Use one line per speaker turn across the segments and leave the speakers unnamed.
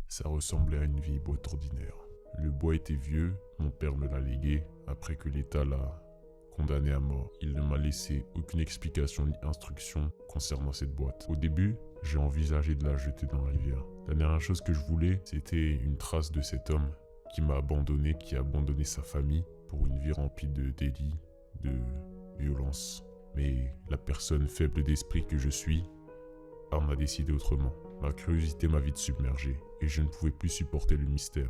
Ça ressemblait à une vieille boîte ordinaire. Le bois était vieux, mon père me l'a légué après que l'État l'a condamné à mort. Il ne m'a laissé aucune explication ni instruction concernant cette boîte. Au début, j'ai envisagé de la jeter dans la rivière. La dernière chose que je voulais, c'était une trace de cet homme qui m'a abandonné, qui a abandonné sa famille pour une vie remplie de délits, de violence. Mais la personne faible d'esprit que je suis en a décidé autrement. Ma curiosité m'a vite submergé et je ne pouvais plus supporter le mystère.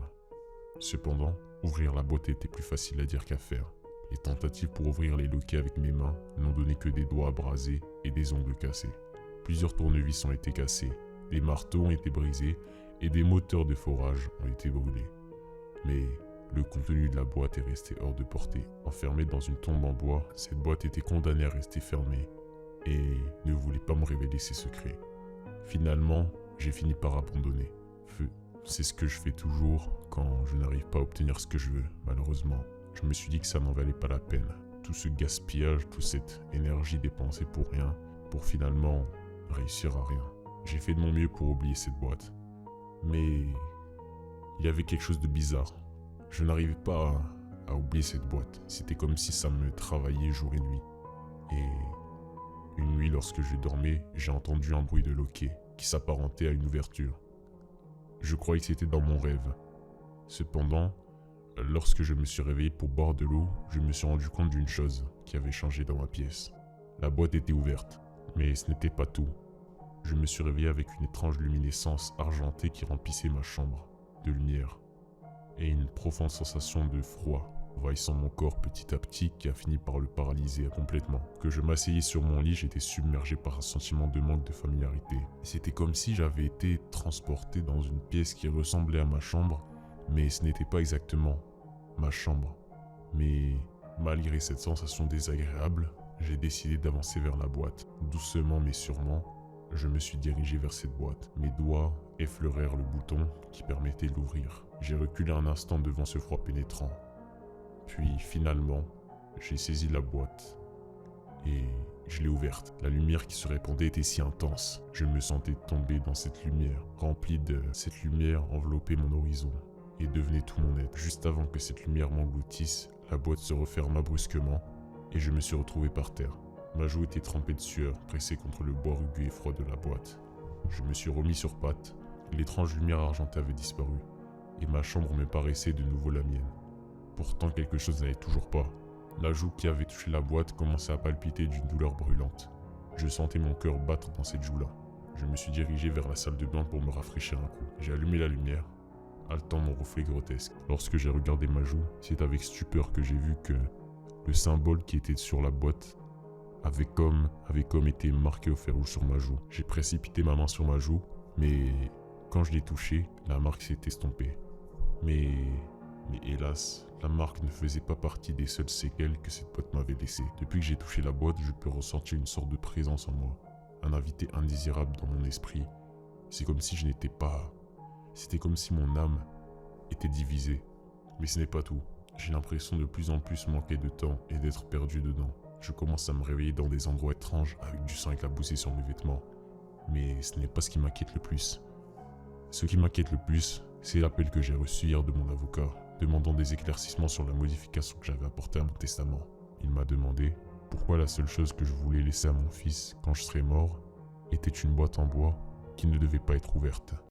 Cependant, ouvrir la boîte était plus facile à dire qu'à faire. Les tentatives pour ouvrir les loquets avec mes mains n'ont donné que des doigts abrasés et des ongles cassés. Plusieurs tournevis ont été cassés, des marteaux ont été brisés et des moteurs de forage ont été brûlés. Mais le contenu de la boîte est resté hors de portée. Enfermée dans une tombe en bois, cette boîte était condamnée à rester fermée et ne voulait pas me révéler ses secrets. Finalement, j'ai fini par abandonner. C'est ce que je fais toujours quand je n'arrive pas à obtenir ce que je veux, malheureusement. Je me suis dit que ça n'en valait pas la peine. Tout ce gaspillage, toute cette énergie dépensée pour rien, pour finalement réussir à rien. J'ai fait de mon mieux pour oublier cette boîte. Mais il y avait quelque chose de bizarre. Je n'arrivais pas à oublier cette boîte. C'était comme si ça me travaillait jour et nuit. Et une nuit, lorsque je dormais, j'ai entendu un bruit de loquet qui s'apparentait à une ouverture. Je croyais que c'était dans mon rêve. Cependant, lorsque je me suis réveillé pour boire de l'eau, je me suis rendu compte d'une chose qui avait changé dans ma pièce. La boîte était ouverte, mais ce n'était pas tout. Je me suis réveillé avec une étrange luminescence argentée qui remplissait ma chambre de lumière et une profonde sensation de froid envahissant mon corps petit à petit qui a fini par le paralyser complètement. Que je m'asseyais sur mon lit, j'étais submergé par un sentiment de manque de familiarité. C'était comme si j'avais été transporté dans une pièce qui ressemblait à ma chambre, mais ce n'était pas exactement ma chambre. Mais malgré cette sensation désagréable, j'ai décidé d'avancer vers la boîte. Doucement mais sûrement, je me suis dirigé vers cette boîte. Mes doigts effleurèrent le bouton qui permettait de l'ouvrir. J'ai reculé un instant devant ce froid pénétrant. Puis finalement, j'ai saisi la boîte et je l'ai ouverte. La lumière qui se répandait était si intense. Je me sentais tomber dans cette lumière. Remplie de cette lumière enveloppait mon horizon et devenait tout mon être. Juste avant que cette lumière m'engloutisse, la boîte se referma brusquement et je me suis retrouvé par terre. Ma joue était trempée de sueur, pressée contre le bois rugueux et froid de la boîte. Je me suis remis sur pattes. L'étrange lumière argentée avait disparu et ma chambre me paraissait de nouveau la mienne. Pourtant, quelque chose n'allait toujours pas. La joue qui avait touché la boîte commençait à palpiter d'une douleur brûlante. Je sentais mon cœur battre dans cette joue-là. Je me suis dirigé vers la salle de bain pour me rafraîchir un coup. J'ai allumé la lumière, haletant mon reflet grotesque. Lorsque j'ai regardé ma joue, c'est avec stupeur que j'ai vu que le symbole qui était sur la boîte avait comme été marqué au fer rouge sur ma joue. J'ai précipité ma main sur ma joue, mais quand je l'ai touchée, la marque s'est estompée. Mais hélas, la marque ne faisait pas partie des seules séquelles que cette boîte m'avait laissées. Depuis que j'ai touché la boîte, je peux ressentir une sorte de présence en moi. Un invité indésirable dans mon esprit. C'est comme si je n'étais pas... C'était comme si mon âme était divisée. Mais ce n'est pas tout. J'ai l'impression de plus en plus manquer de temps et d'être perdu dedans. Je commence à me réveiller dans des endroits étranges avec du sang éclaboussé sur mes vêtements. Mais ce n'est pas ce qui m'inquiète le plus. Ce qui m'inquiète le plus, c'est l'appel que j'ai reçu hier de mon avocat, demandant des éclaircissements sur la modification que j'avais apportée à mon testament. Il m'a demandé pourquoi la seule chose que je voulais laisser à mon fils quand je serais mort était une boîte en bois qui ne devait pas être ouverte.